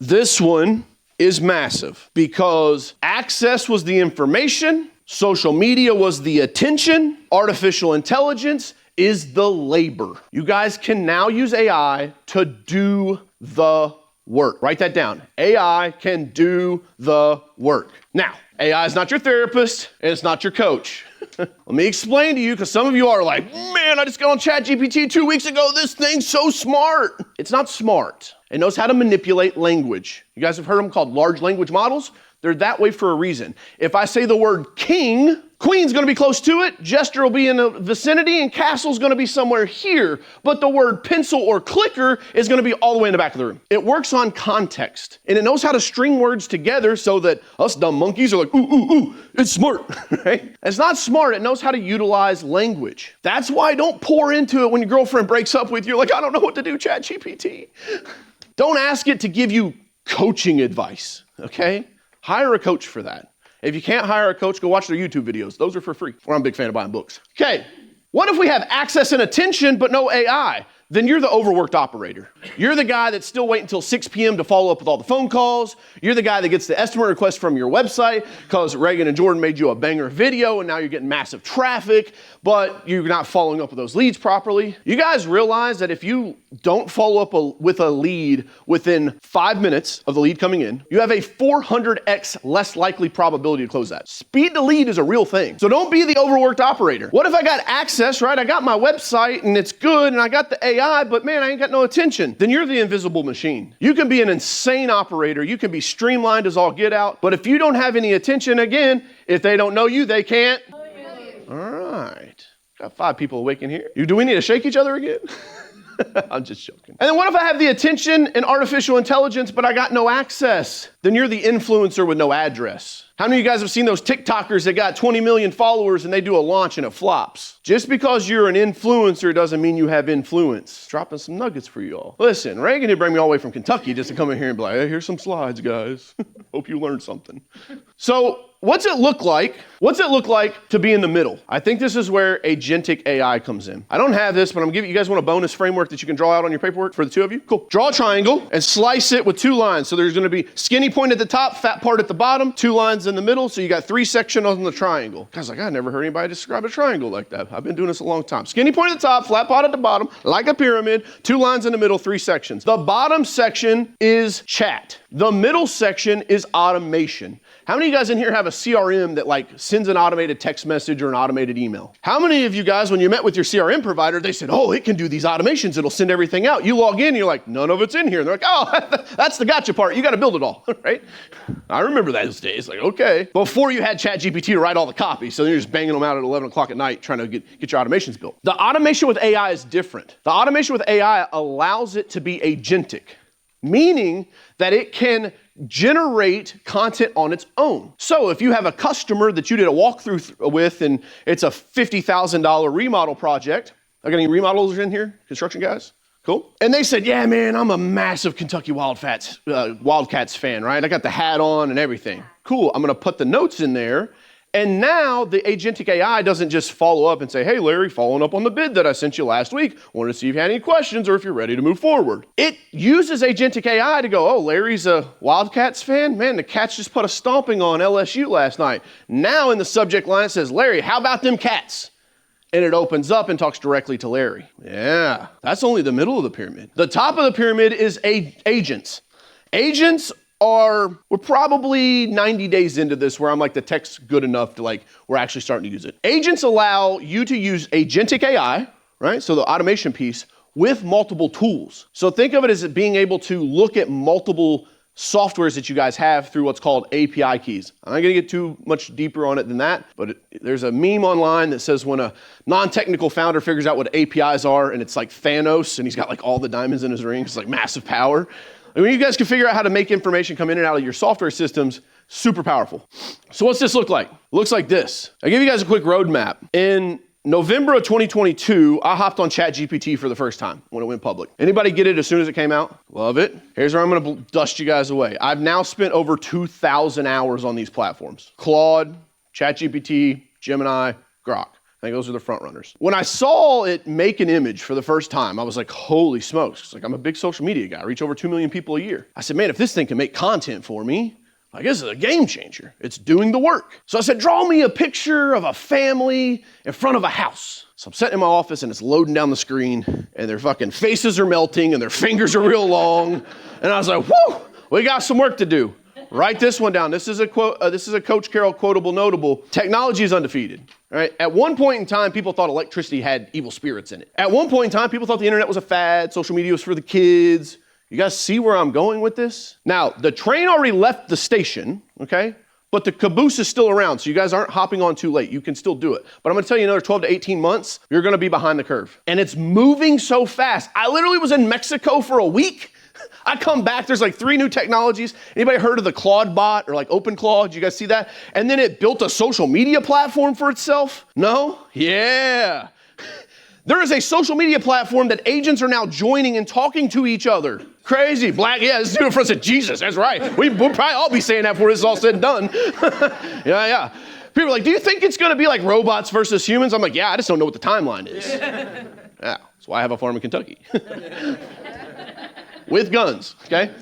This one is massive because access was the information, social media was the attention, artificial intelligence is the labor. You guys can now use AI to do the work. Write that down. AI can do the work. Now, AI is not your therapist and it's not your coach. Let me explain to you, because some of you are like, man, I just got on ChatGPT 2 weeks ago. This thing's so smart. It's not smart. It knows how to manipulate language. You guys have heard them called large language models. They're that way for a reason. If I say the word king, queen's gonna be close to it, jester will be in the vicinity, and castle's gonna be somewhere here. But the word pencil or clicker is gonna be all the way in the back of the room. It works on context, and it knows how to string words together so that us dumb monkeys are like, ooh, ooh, ooh, it's smart, right? It's not smart, it knows how to utilize language. That's why don't pour into it when your girlfriend breaks up with you, like, I don't know what to do, ChatGPT. Don't ask it to give you coaching advice, okay? Hire a coach for that. If you can't hire a coach, go watch their YouTube videos. Those are for free. Or I'm a big fan of buying books. Okay, what if we have access and attention but no AI? Then you're the overworked operator. You're the guy that's still waiting until 6 p.m. to follow up with all the phone calls. You're the guy that gets the estimate request from your website because Reagan and Jordan made you a banger video and now you're getting massive traffic, but you're not following up with those leads properly. You guys realize that if you don't follow up with a lead within 5 minutes of the lead coming in, you have a 400x less likely probability to close that. Speed to lead is a real thing. So don't be the overworked operator. What if I got access, right? I got my website and it's good and I got the AI, but man, I ain't got no attention. Then you're the invisible machine. You can be an insane operator. You can be streamlined as all get out. But if you don't have any attention, again, if they don't know you, they can't. All right. Got 5 people awake in here. Do we need to shake each other again? I'm just joking. And then what if I have the attention and artificial intelligence, but I got no access? Then you're the influencer with no address. How many of you guys have seen those TikTokers that got 20 million followers and they do a launch and it flops? Just because you're an influencer doesn't mean you have influence. Dropping some nuggets for you all. Listen, Reagan did bring me all the way from Kentucky just to come in here and be like, hey, here's some slides, guys. Hope you learned something. So what's it look like? What's it look like to be in the middle? I think this is where agentic AI comes in. I don't have this, but I'm giving you guys want a bonus framework that you can draw out on your paperwork for the 2 of you? Cool. Draw a triangle and slice it with 2 lines. So there's gonna be skinny point at the top, fat part at the bottom, 2 lines in the middle. So you got 3 sections on the triangle. Guys, like, I never heard anybody describe a triangle like that. I've been doing this a long time. Skinny point at the top, flat part at the bottom, like a pyramid, 2 lines in the middle, 3 sections. The bottom section is chat. The middle section is automation. How many of you guys in here have a CRM that like sends an automated text message or an automated email? How many of you guys, when you met with your CRM provider, they said, oh, it can do these automations. It'll send everything out. You log in and you're like, none of it's in here. And they're like, oh, that's the gotcha part. You got to build it all, right? I remember those days. Like, okay. Before you had ChatGPT to write all the copy. So you're just banging them out at 11 o'clock at night trying to get your automations built. The automation with AI is different. The automation with AI allows it to be agentic, meaning that it can generate content on its own. So if you have a customer that you did a walkthrough with and it's a $50,000 remodel project, I got any remodelers in here? Construction guys? Cool. And they said, yeah, man, I'm a massive Kentucky Wildcats fan, right? I got the hat on and everything. Cool, I'm gonna put the notes in there. And now the agentic AI doesn't just follow up and say, hey, Larry, following up on the bid that I sent you last week. Wanted to see if you had any questions or if you're ready to move forward. It uses agentic AI to go, oh, Larry's a Wildcats fan? Man, the Cats just put a stomping on LSU last night. Now in the subject line it says, Larry, how about them Cats? And it opens up and talks directly to Larry. Yeah, that's only the middle of the pyramid. The top of the pyramid is agents. Agents we're probably 90 days into this where I'm like, the tech's good enough to like, we're actually starting to use it. Agents allow you to use agentic AI, right? So the automation piece with multiple tools. So think of it as being able to look at multiple softwares that you guys have through what's called API keys. I'm not gonna get too much deeper on it than that, but there's a meme online that says when a non-technical founder figures out what APIs are and it's like Thanos and he's got like all the diamonds in his ring, it's like massive power. And when you guys can figure out how to make information come in and out of your software systems, super powerful. So what's this look like? It looks like this. I'll give you guys a quick roadmap. In November of 2022, I hopped on ChatGPT for the first time when it went public. Anybody get it as soon as it came out? Love it. Here's where I'm gonna dust you guys away. I've now spent over 2,000 hours on these platforms. Claude, ChatGPT, Gemini, Grok. I think those are the front runners. When I saw it make an image for the first time, I was like, holy smokes. It's like, I'm a big social media guy. I reach over 2 million people a year. I said, man, if this thing can make content for me, I guess it's a game changer. It's doing the work. So I said, draw me a picture of a family in front of a house. So I'm sitting in my office and it's loading down the screen and their fucking faces are melting and their fingers are real long. And I was like, whoo, we got some work to do. Write this one down. This is a quote. This is a Coach Carroll quotable notable. Technology is undefeated. All right. At one point in time, people thought electricity had evil spirits in it. At one point in time, people thought the internet was a fad. Social media was for the kids. You guys see where I'm going with this? Now, the train already left the station, okay? But the caboose is still around, so you guys aren't hopping on too late. You can still do it. But I'm gonna tell you another 12 to 18 months, you're gonna be behind the curve. And it's moving so fast. I literally was in Mexico for a week. I come back, there's like 3 new technologies. Anybody heard of the Claude bot or like OpenClaw? Did you guys see that? And then it built a social media platform for itself? No? Yeah. There is a social media platform that agents are now joining and talking to each other. Crazy. Black, yeah, this is doing for us at Jesus. That's right. We'll probably all be saying that before this is all said and done. Yeah. People are like, do you think it's going to be like robots versus humans? I'm like, yeah, I just don't know what the timeline is. Yeah, that's why I have a farm in Kentucky. With guns, okay?